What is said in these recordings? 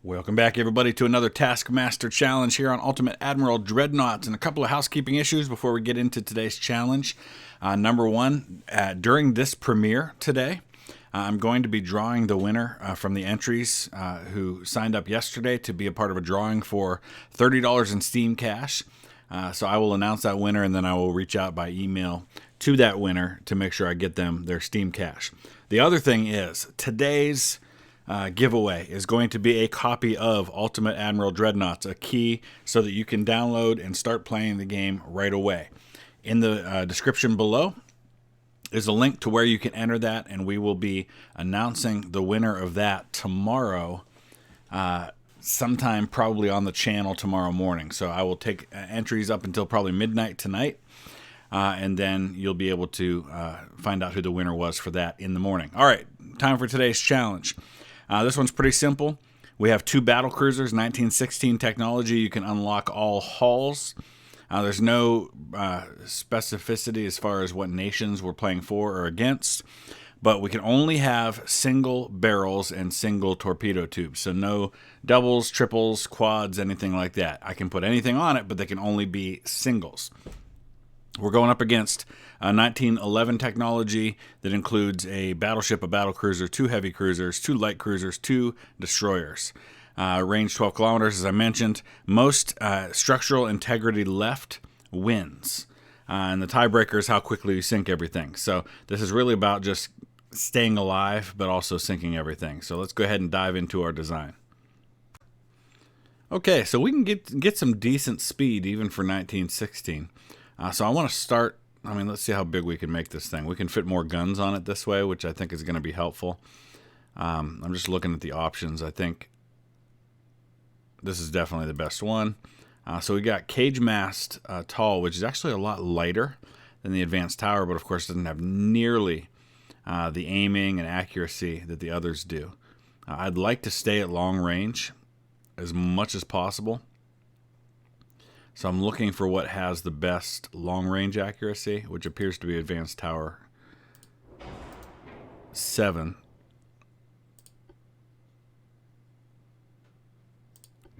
Welcome back, everybody, to another Taskmaster challenge here on Ultimate Admiral Dreadnoughts, and a couple of housekeeping issues before we get into today's challenge. Number one, during this premiere today, I'm going to be drawing the winner from the entries who signed up yesterday to be a part of a drawing for $30 in Steam Cash. So I will announce that winner, and then I will reach out by email to that winner to make sure I get them their Steam Cash. The other thing is, today's giveaway is going to be a copy of Ultimate Admiral Dreadnoughts, a key so that you can download and start playing the game right away. In the description below is a link to where you can enter that, and we will be announcing the winner of that tomorrow, sometime probably on the channel tomorrow morning. So I will take entries up until probably midnight tonight, and then you'll be able to find out who the winner was for that in the morning. All right, time for today's challenge. This one's pretty simple. We have two battle cruisers, 1916 technology. You can unlock all hulls. There's no specificity as far as what nations we're playing for or against, but we can only have single barrels and single torpedo tubes. So no doubles, triples, quads, anything like that. I can put anything on it, but they can only be singles. We're going up against 1911 technology that includes a battleship, a battlecruiser, two heavy cruisers, two light cruisers, two destroyers. Range 12 kilometers, as I mentioned. Most structural integrity left wins. And the tiebreaker is how quickly you sink everything. So this is really about just staying alive, but also sinking everything. So let's go ahead and dive into our design. Okay, so we can get some decent speed even for 1916. So I want to start, let's see how big we can make this thing. We can fit more guns on it this way, which I think is going to be helpful. I'm just looking at the options. I think this is definitely the best one. So we got cage mast tall, which is actually a lot lighter than the advanced tower, but of course doesn't have nearly the aiming and accuracy that the others do. I'd like to stay at long range as much as possible. So I'm looking for what has the best long-range accuracy, which appears to be Advanced Tower 7.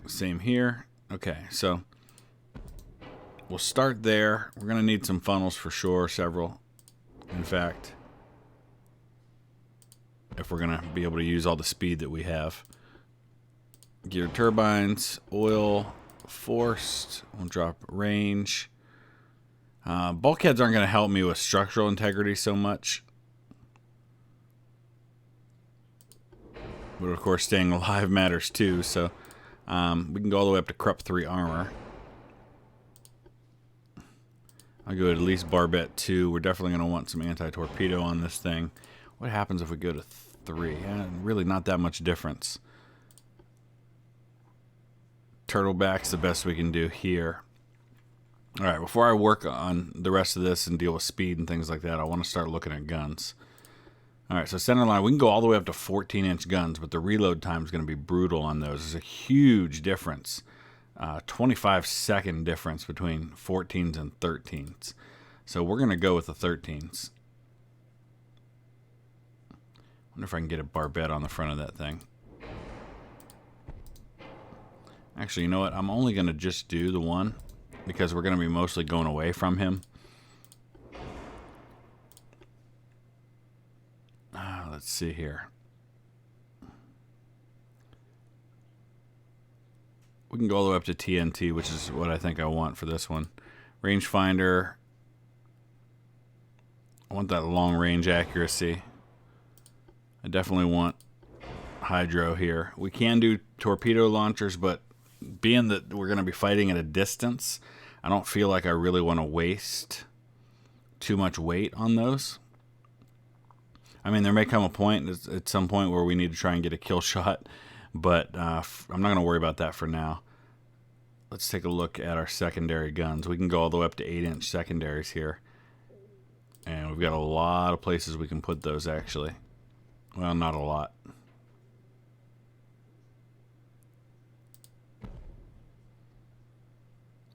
Same here. Okay, so we'll start there. We're going to need some funnels for sure, several. In fact, if we're going to be able to use all the speed that we have. Geared turbines, oil, forced. We'll drop range. Bulkheads aren't going to help me with structural integrity so much, but of course staying alive matters too. So we can go all the way up to Krupp 3 armor. I'll go at least barbette 2. We're definitely going to want some anti-torpedo on this thing. What happens if we go to 3? Really not that much difference. Turtleback's the best we can do here. All right, before I work on the rest of this and deal with speed and things like that, I want to start looking at guns. All right, so center line, we can go all the way up to 14-inch guns, but the reload time is going to be brutal on those. There's a huge difference, 25-second difference between 14s and 13s. So we're going to go with the 13s. Wonder if I can get a barbette on the front of that thing. Actually, you know what? I'm only going to just do the one because we're going to be mostly going away from him. Let's see here. We can go all the way up to TNT, which is what I think I want for this one. Rangefinder. I want that long range accuracy. I definitely want hydro here. We can do torpedo launchers, but being that we're going to be fighting at a distance, I don't feel like I really want to waste too much weight on those. There may come a point at some point where we need to try and get a kill shot, but I'm not going to worry about that for now. Let's take a look at our secondary guns. We can go all the way up to 8-inch secondaries here, and we've got a lot of places we can put those actually. Well, not a lot.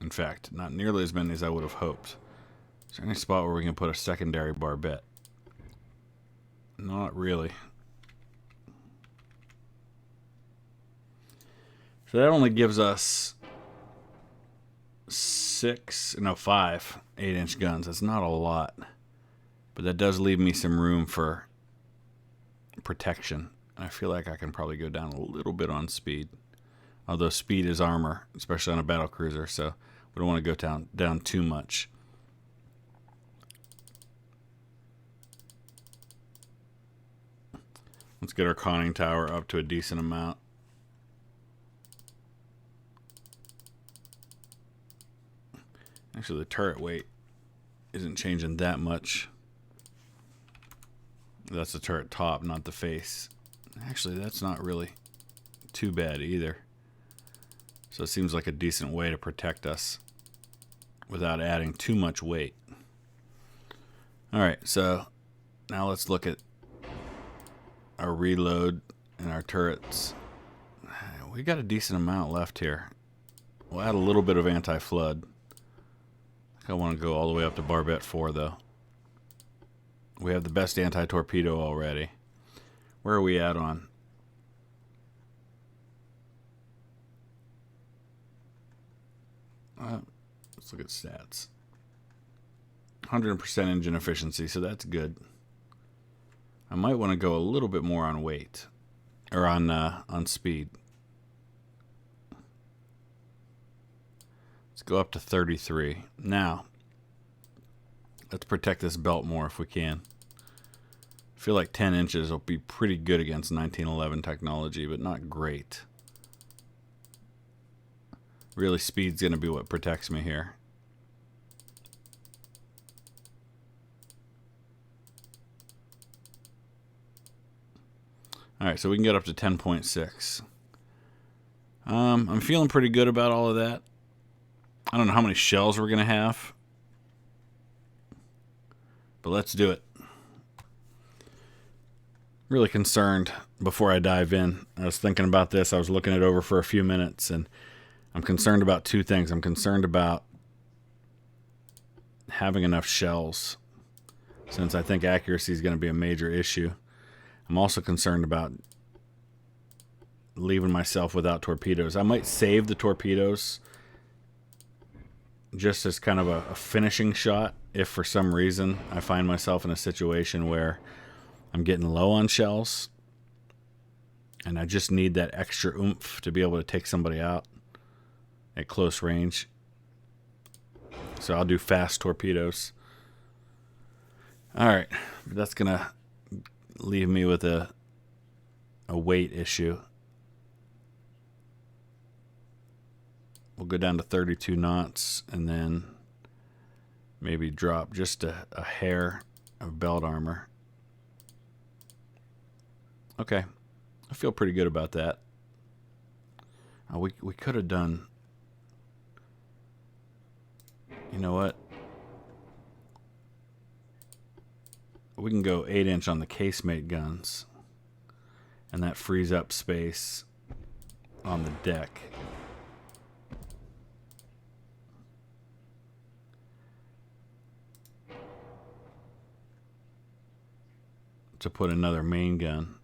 In fact, not nearly as many as I would have hoped. Is there any spot where we can put a secondary barbette? Not really. So that only gives us 5 8-inch guns. That's not a lot. But that does leave me some room for protection. I feel like I can probably go down a little bit on speed. Although speed is armor, especially on a battle cruiser, so we don't want to go down too much. Let's get our conning tower up to a decent amount. Actually, the turret weight isn't changing that much. That's the turret top, not the face. Actually, that's not really too bad either. So it seems like a decent way to protect us without adding too much weight. Alright, so now let's look at our reload and our turrets. We got a decent amount left here. We'll add a little bit of anti-flood. I think I want to go all the way up to Barbette 4 though. We have the best anti-torpedo already. Where are we at on? Let's look at stats. 100% engine efficiency, so that's good. I might want to go a little bit more on weight, or on speed. Let's go up to 33. Now, let's protect this belt more if we can. I feel like 10 inches will be pretty good against 1911 technology, but not great. Really, speed's going to be what protects me here. Alright, so we can get up to 10.6. I'm feeling pretty good about all of that. I don't know how many shells we're going to have, but let's do it. Really concerned before I dive in. I was thinking about this. I was looking it over for a few minutes, and I'm concerned about two things. I'm concerned about having enough shells, since I think accuracy is going to be a major issue. I'm also concerned about leaving myself without torpedoes. I might save the torpedoes just as kind of a finishing shot if for some reason I find myself in a situation where I'm getting low on shells and I just need that extra oomph to be able to take somebody out at close range. So I'll do fast torpedoes. Alright, that's going to leave me with a weight issue. We'll go down to 32 knots and then maybe drop just a hair of belt armor. Okay, I feel pretty good about that. We could have done, you know what? We can go 8-inch on the casemate guns, and that frees up space on the deck. To put another main gun.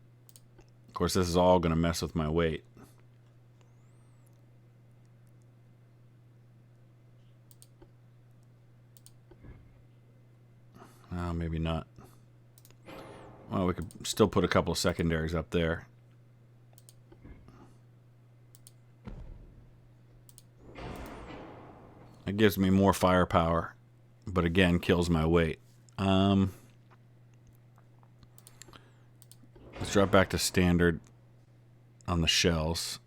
Of course, this is all going to mess with my weight. Oh, maybe not. Well, we could still put a couple of secondaries up there. It gives me more firepower, but again, kills my weight. Let's drop back to standard on the shells.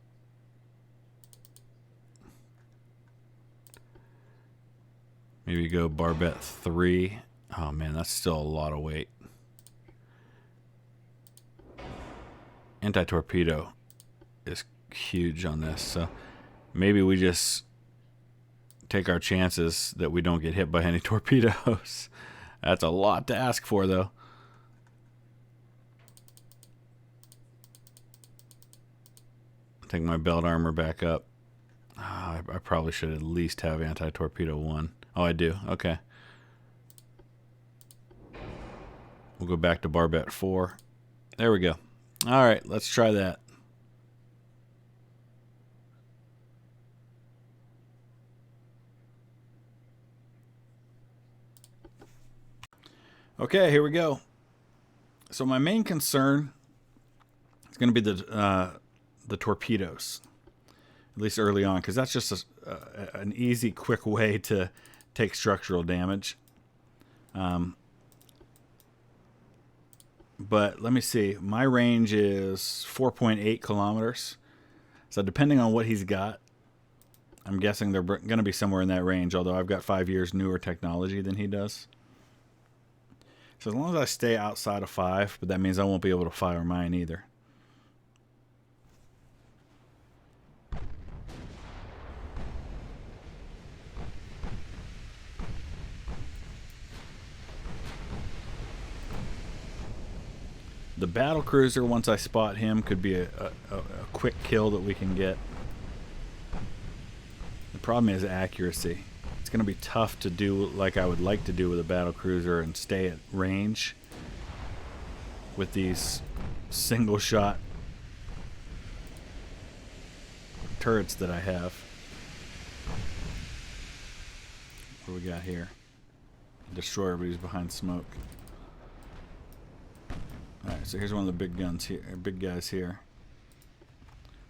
Maybe go Barbette 3. Oh man, that's still a lot of weight. Anti-torpedo is huge on this, so maybe we just take our chances that we don't get hit by any torpedoes. That's a lot to ask for, though. Take my belt armor back up. I probably should at least have anti-torpedo 1. Oh, I do. Okay. We'll go back to Barbette 4. There we go. All right, let's try that. Okay, here we go. So my main concern is going to be the torpedoes, at least early on, because that's just an easy, quick way to take structural damage. But let me see. My range is 4.8 kilometers. So depending on what he's got, I'm guessing they're going to be somewhere in that range, although I've got 5 years newer technology than he does. So as long as I stay outside of 5, but that means I won't be able to fire mine either. The battle cruiser, once I spot him, could be a quick kill that we can get. The problem is accuracy. It's going to be tough to do like I would like to do with a battle cruiser and stay at range with these single shot turrets that I have. What do we got here? Destroyer, but he's behind smoke. Alright, so here's one of the big guns here, big guys here.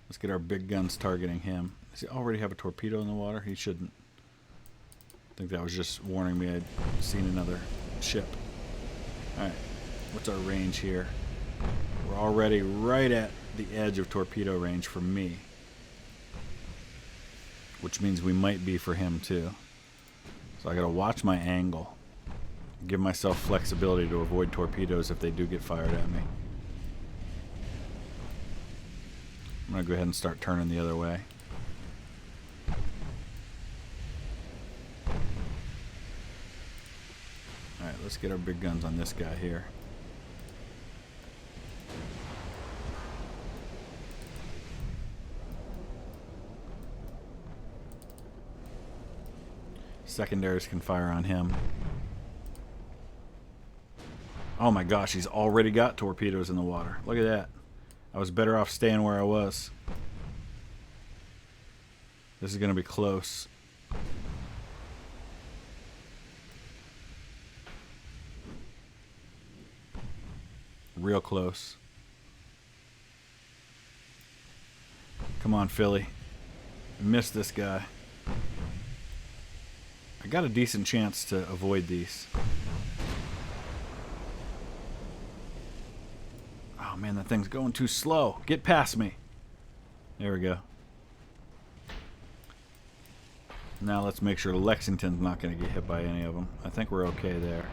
Let's get our big guns targeting him. Does he already have a torpedo in the water? He shouldn't. I think that was just warning me I'd seen another ship. Alright, what's our range here? We're already right at the edge of torpedo range for me, which means we might be for him too. So I gotta watch my angle. Give myself flexibility to avoid torpedoes if they do get fired at me. I'm going to go ahead and start turning the other way. Alright, let's get our big guns on this guy here. Secondaries can fire on him. Oh my gosh, he's already got torpedoes in the water. Look at that. I was better off staying where I was. This is going to be close. Real close. Come on, Philly. Missed this guy. I got a decent chance to avoid these. Oh man, that thing's going too slow. Get past me. There we go. Now let's make sure Lexington's not going to get hit by any of them. I think we're okay there.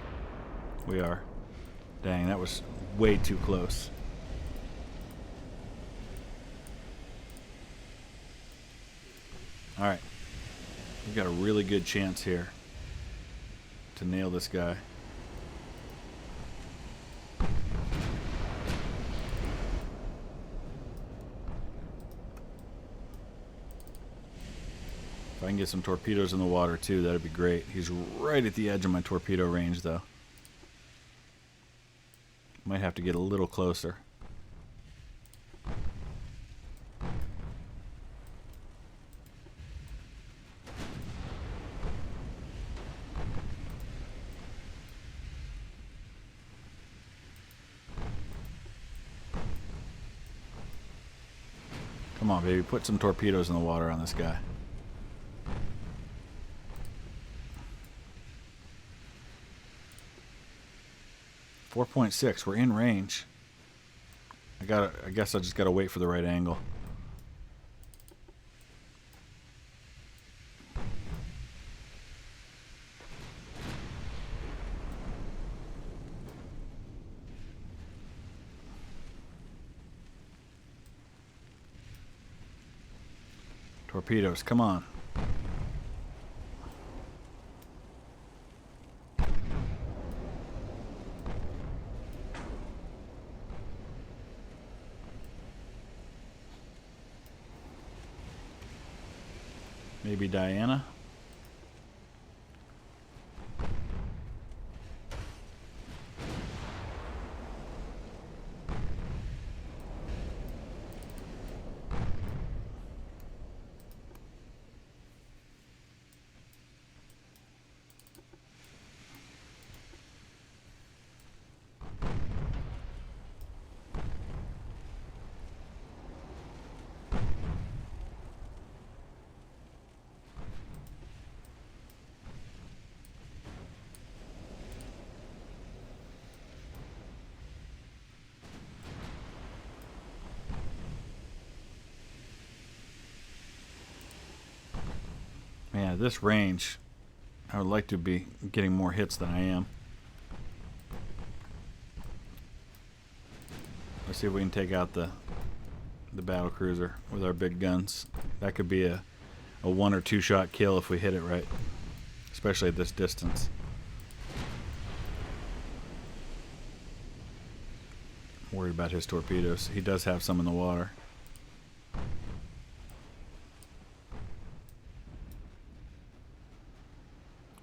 We are. Dang, that was way too close. Alright. We've got a really good chance here to nail this guy. If I can get some torpedoes in the water too, that'd be great. He's right at the edge of my torpedo range though. Might have to get a little closer. Come on, baby. Put some torpedoes in the water on this guy. .6. We're in range. I guess I just gotta wait for the right angle. Torpedoes, come on. Maybe Diana. At this range, I would like to be getting more hits than I am. Let's see if we can take out the battle cruiser with our big guns. That could be a 1 or 2 shot kill if we hit it right, especially at this distance. Worried about his torpedoes. He does have some in the water.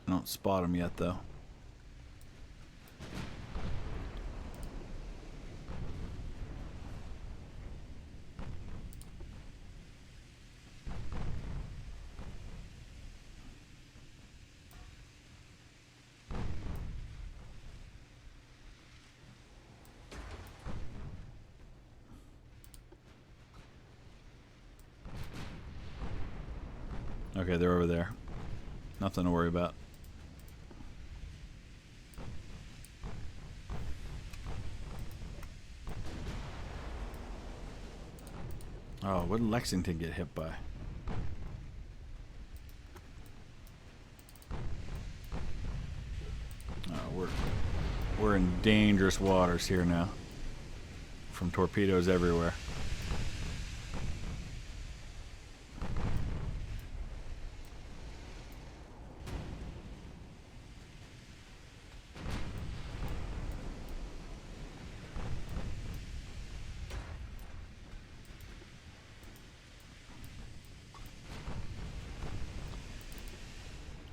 I don't spot him yet though. Okay, they're over there. Nothing to worry about. Oh, what did Lexington get hit by? Oh, we're in dangerous waters here now. From torpedoes everywhere.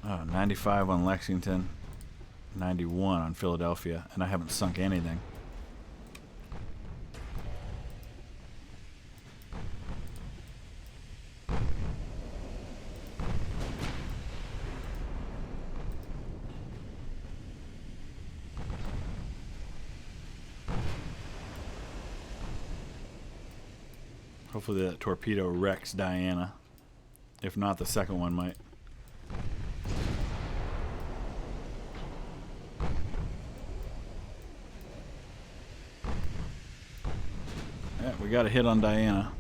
Oh, 95 on Lexington, 91 on Philadelphia, and I haven't sunk anything. Hopefully that torpedo wrecks Diana. If not, the second one might. Yeah, we got a hit on Diana.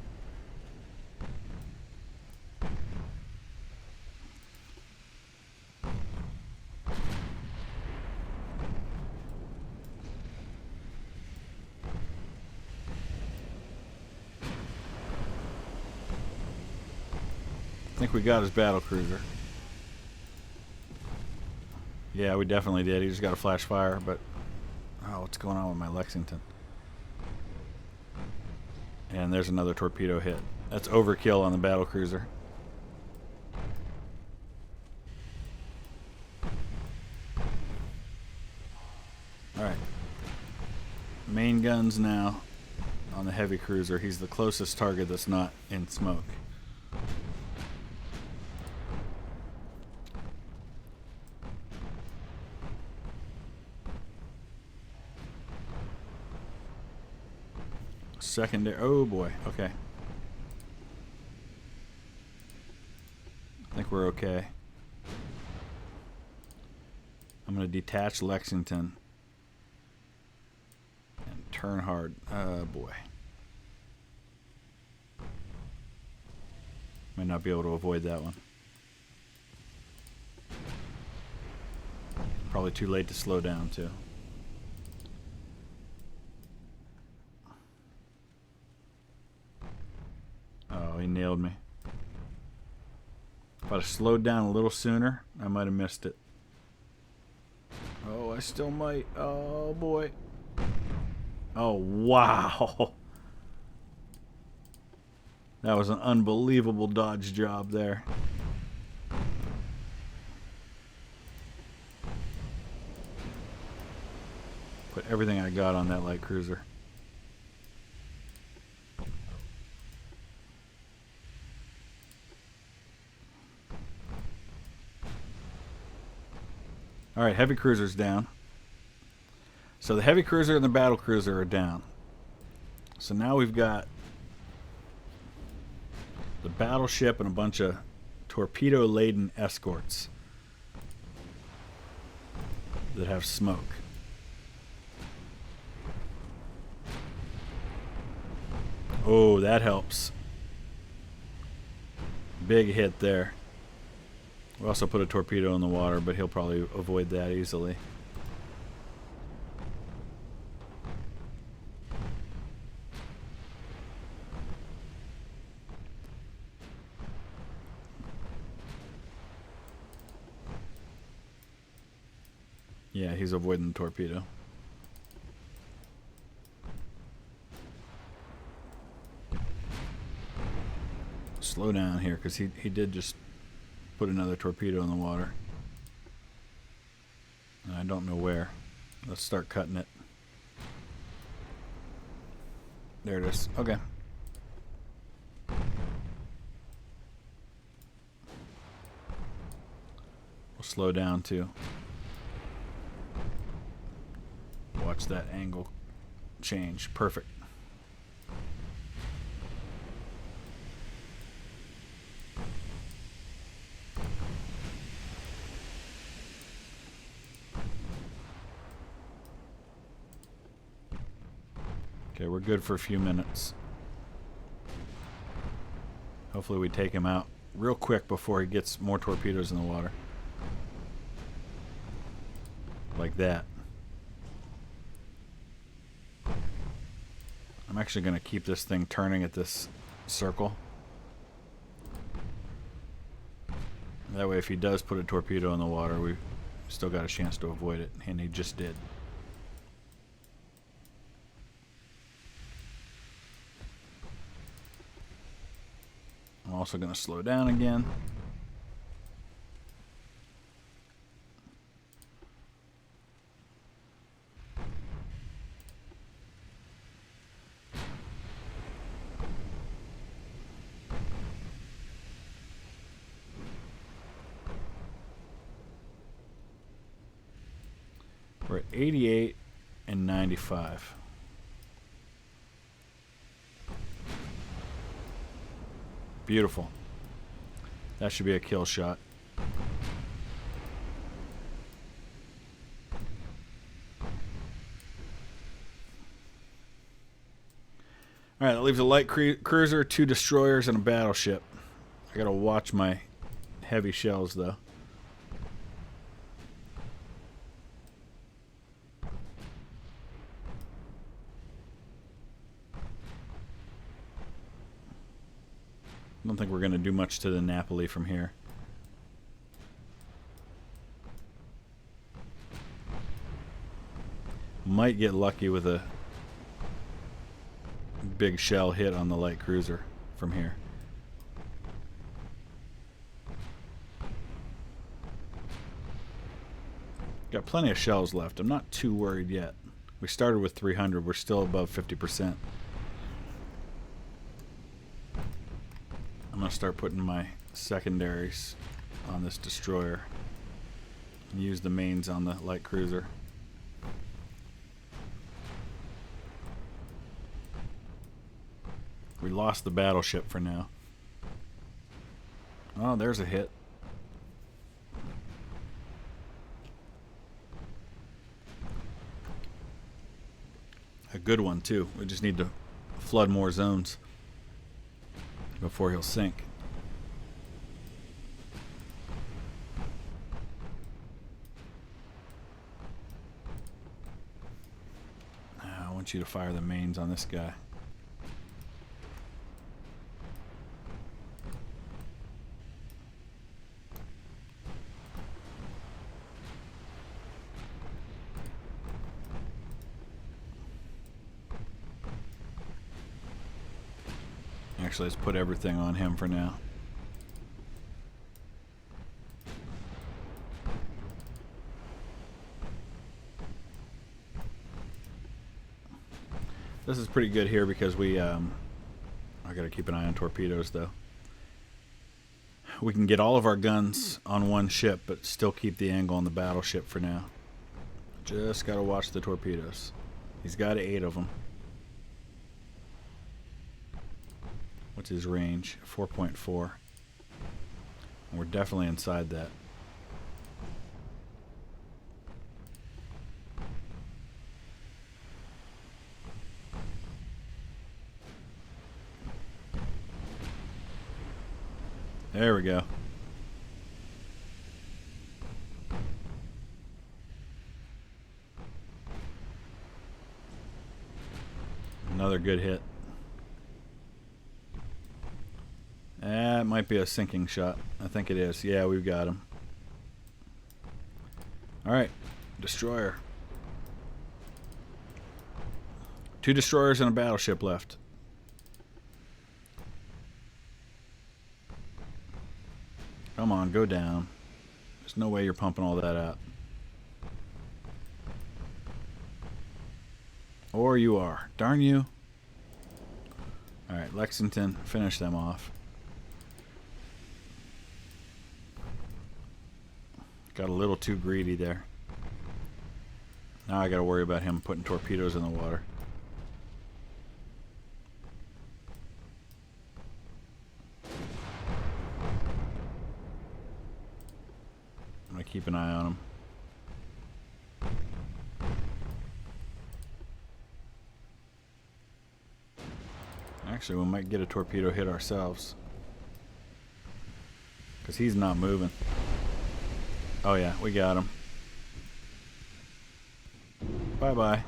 I think we got his battle cruiser. Yeah, we definitely did. He just got a flash fire, but oh, what's going on with my Lexington? And there's another torpedo hit. That's overkill on the battle cruiser. Alright. Main guns now on the heavy cruiser. He's the closest target that's not in smoke. Secondary. Oh boy. Okay. I think we're okay. I'm going to detach Lexington and turn hard. Oh boy. Might not be able to avoid that one. Probably too late to slow down too. Oh, he nailed me. If I'd have slowed down a little sooner, I might have missed it. Oh, I still might. Oh, boy. Oh, wow. That was an unbelievable dodge job there. Put everything I got on that light cruiser. Alright, heavy cruiser's down. So the heavy cruiser and the battle cruiser are down. So now we've got the battleship and a bunch of torpedo-laden escorts that have smoke. Oh, that helps. Big hit there. We also put a torpedo in the water, but he'll probably avoid that easily. Yeah, he's avoiding the torpedo. Slow down here, because he did just put another torpedo in the water. And I don't know where. Let's start cutting it. There it is. Okay. We'll slow down too. Watch that angle change. Perfect. Okay, we're good for a few minutes. Hopefully we take him out real quick before he gets more torpedoes in the water. Like that. I'm actually going to keep this thing turning at this circle. That way if he does put a torpedo in the water, we've still got a chance to avoid it, and he just did. I'm also going to slow down again. We're at 88 and 95. Beautiful. That should be a kill shot. Alright, that leaves a light cruiser, 2 destroyers, and a battleship. I gotta watch my heavy shells though. I don't think we're going to do much to the Napoli from here. Might get lucky with a big shell hit on the light cruiser from here. Got plenty of shells left. I'm not too worried yet. We started with 300. We're still above 50%. I'm going to start putting my secondaries on this destroyer and use the mains on the light cruiser. We lost the battleship for now. Oh, there's a hit. A good one too. We just need to flood more zones before he'll sink. I want you to fire the mains on this guy. Actually, let's put everything on him for now. This is pretty good here because we I gotta keep an eye on torpedoes though. We can get all of our guns on one ship but still keep the angle on the battleship for now. Just gotta watch the torpedoes. He's got 8 of them. What's his range? 4.4. We're definitely inside that. There we go. Another good hit. That might be a sinking shot. I think it is. Yeah, we've got him. Alright. Destroyer. 2 destroyers and a battleship left. Come on, go down. There's no way you're pumping all that out. Or you are. Darn you. Alright, Lexington, finish them off. Got a little too greedy there. Now I gotta worry about him putting torpedoes in the water. I'm gonna keep an eye on him. Actually, we might get a torpedo hit ourselves. Because he's not moving. Oh yeah, we got him. Bye-bye.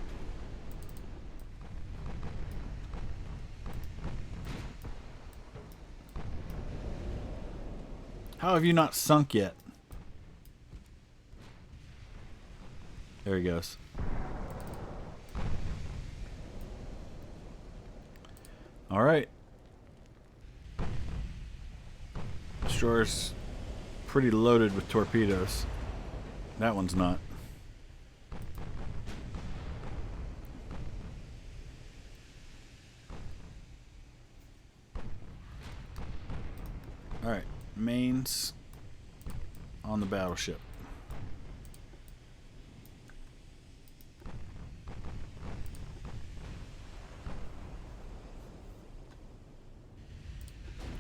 How have you not sunk yet? There he goes. Alright. Destroyer's pretty loaded with torpedoes. That one's not. Alright, mains on the battleship.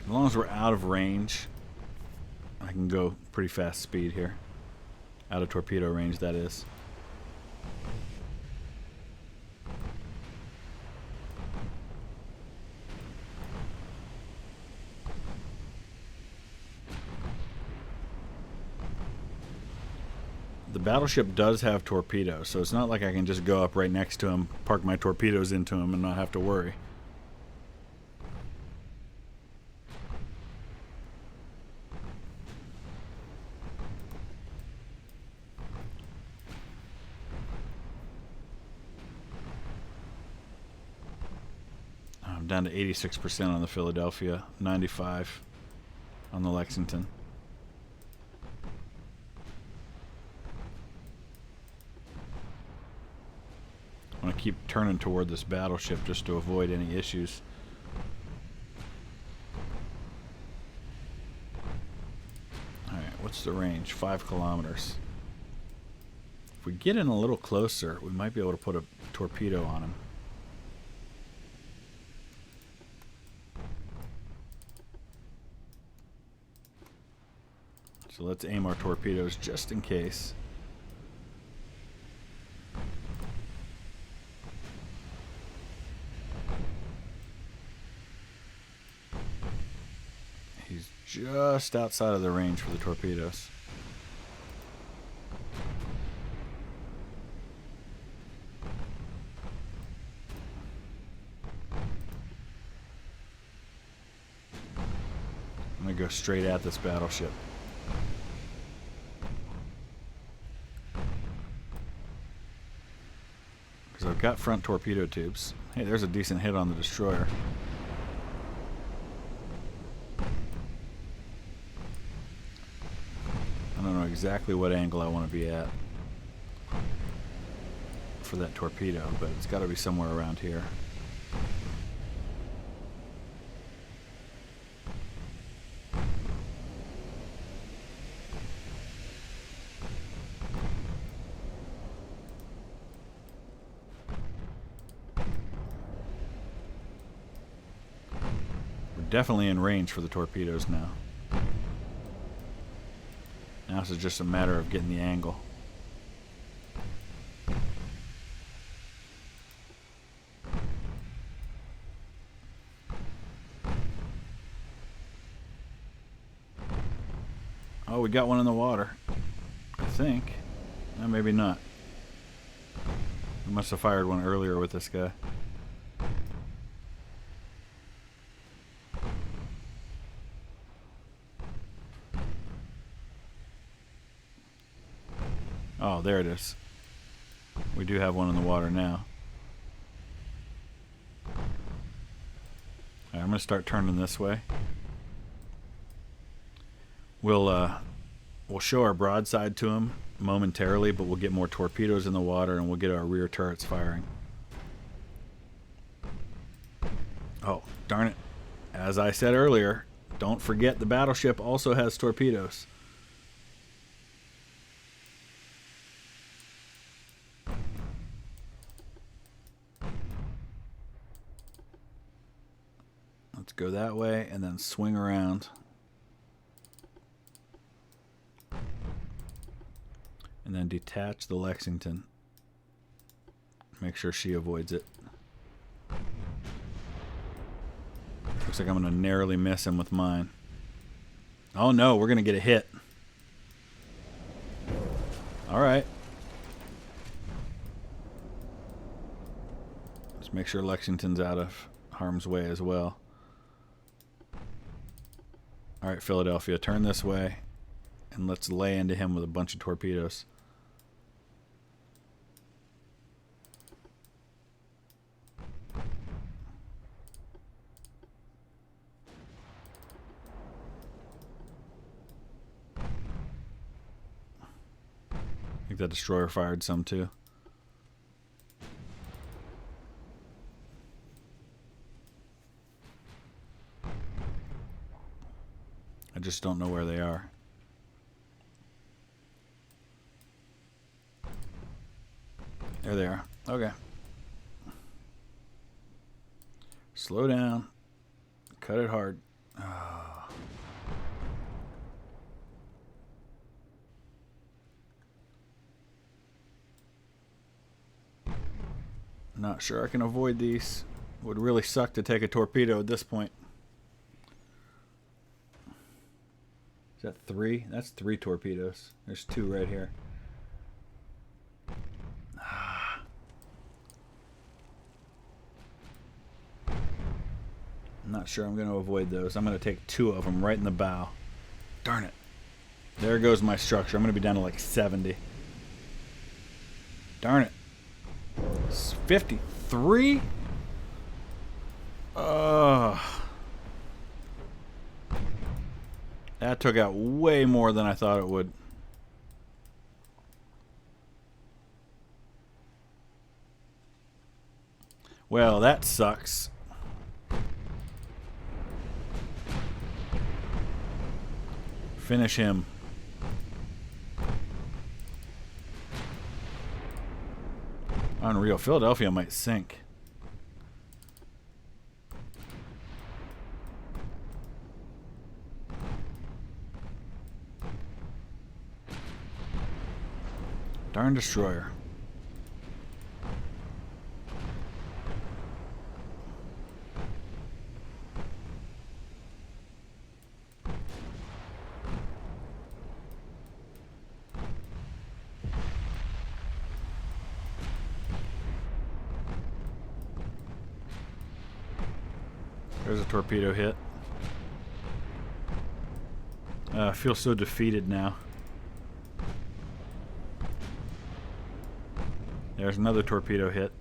As long as we're out of range, I can go pretty fast speed here. Out of torpedo range, that is. The battleship does have torpedoes, so it's not like I can just go up right next to him, park my torpedoes into him, and not have to worry. I'm down to 86% on the Philadelphia, 95 on the Lexington. I'm going to keep turning toward this battleship just to avoid any issues. Alright, what's the range? 5 kilometers. If we get in a little closer, we might be able to put a torpedo on him. So let's aim our torpedoes just in case. He's just outside of the range for the torpedoes. I'm going to go straight at this battleship. Because I've got front torpedo tubes. Hey, there's a decent hit on the destroyer. I don't know exactly what angle I want to be at for that torpedo, but it's got to be somewhere around here. We're definitely in range for the torpedoes now. Now it's just a matter of getting the angle. Oh, we got one in the water. I think. Maybe not. We must have fired one earlier with this guy. Oh, there it is. We do have one in the water now. All right, I'm going to start turning this way. We'll show our broadside to him momentarily, but we'll get more torpedoes in the water and we'll get our rear turrets firing. Oh, darn it. As I said earlier, don't forget the battleship also has torpedoes. Let's go that way and then swing around. And then detach the Lexington. Make sure she avoids it. Looks like I'm going to narrowly miss him with mine. Oh no, we're going to get a hit. Alright. Let's make sure Lexington's out of harm's way as well. Alright, Philadelphia, turn this way. And let's lay into him with a bunch of torpedoes. I think that destroyer fired some too. I just don't know where they are. There they are. Okay. Slow down. Cut it hard. Oh. Not sure I can avoid these. Would really suck to take a torpedo at this point. Is that 3? That's 3 torpedoes. There's 2 right here. I'm not sure I'm going to avoid those. I'm going to take 2 of them right in the bow. Darn it. There goes my structure. I'm going to be down to like 70. Darn it. It's 53? That took out way more than I thought it would. Well, that sucks. Finish him. Unreal. Philadelphia might sink. Darn destroyer. There's a torpedo hit. I feel so defeated now. There's another torpedo hit.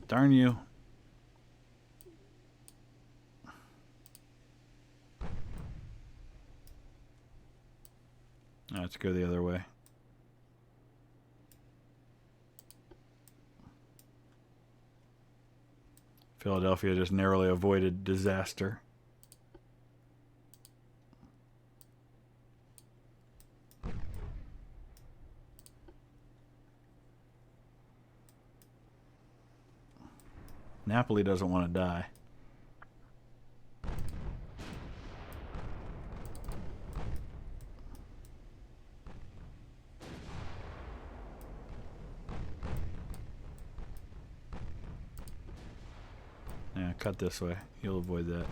Darn you. Let's go the other way. Philadelphia just narrowly avoided disaster. Napoli doesn't want to die. Yeah, cut this way. You'll avoid that.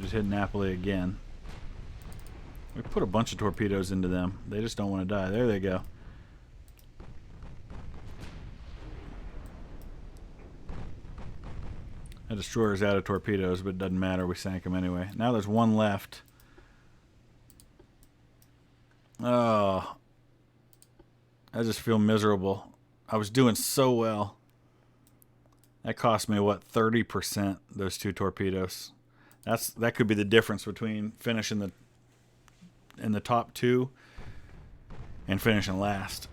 just hit Napoli again. We put a bunch of torpedoes into them. They just don't want to die. There they go. That destroyer's out of torpedoes, but it doesn't matter. We sank them anyway. Now there's one left. Oh. I just feel miserable. I was doing so well. That cost me, what, 30%, those 2 torpedoes. That could be the difference between finishing in the top 2 and finishing last.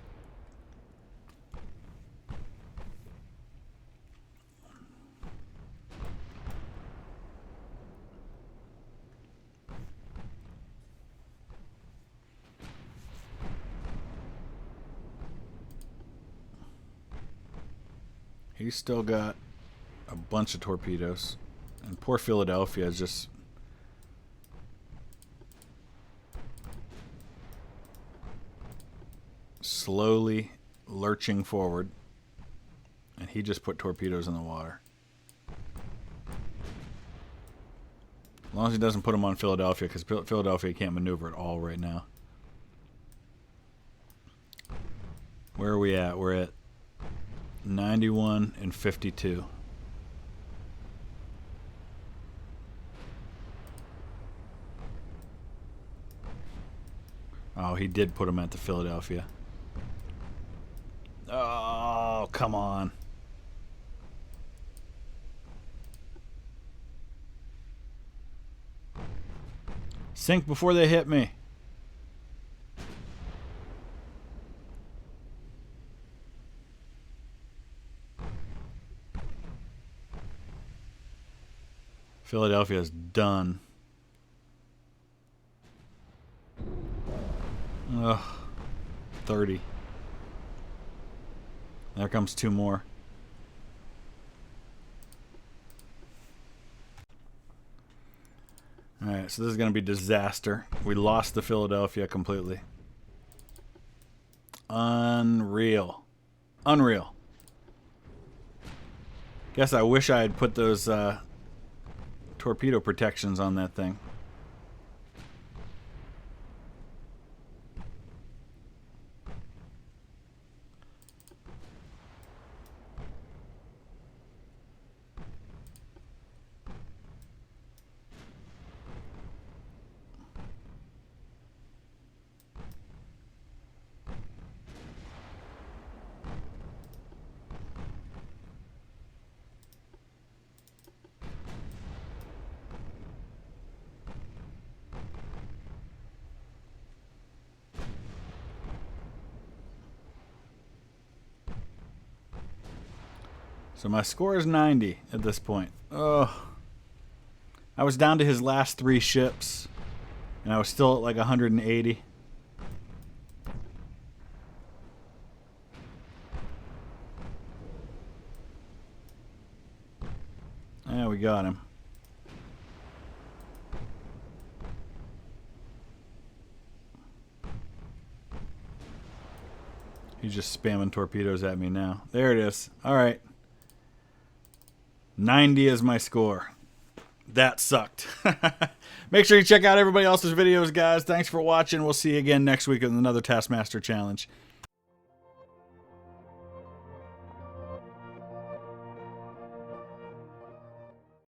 He's still got a bunch of torpedoes. And poor Philadelphia is just... slowly lurching forward. And he just put torpedoes in the water. As long as he doesn't put them on Philadelphia, because Philadelphia can't maneuver at all right now. Where are we at? We're at 91 and 52. Oh, he did put him at the Philadelphia. Oh, come on. Sink before they hit me. Philadelphia's done. Ugh. 30. There comes 2 more. Alright, so this is going to be disaster. We lost the Philadelphia completely. Unreal. Unreal. Guess I wish I had put those torpedo protections on that thing. So my score is 90 at this point. Oh, I was down to his last 3 ships, and I was still at like 180. Yeah, we got him. He's just spamming torpedoes at me now. There it is. All right. 90 is my score. That sucked. Make sure you check out everybody else's videos, guys. Thanks for watching. We'll see you again next week with another Taskmaster challenge.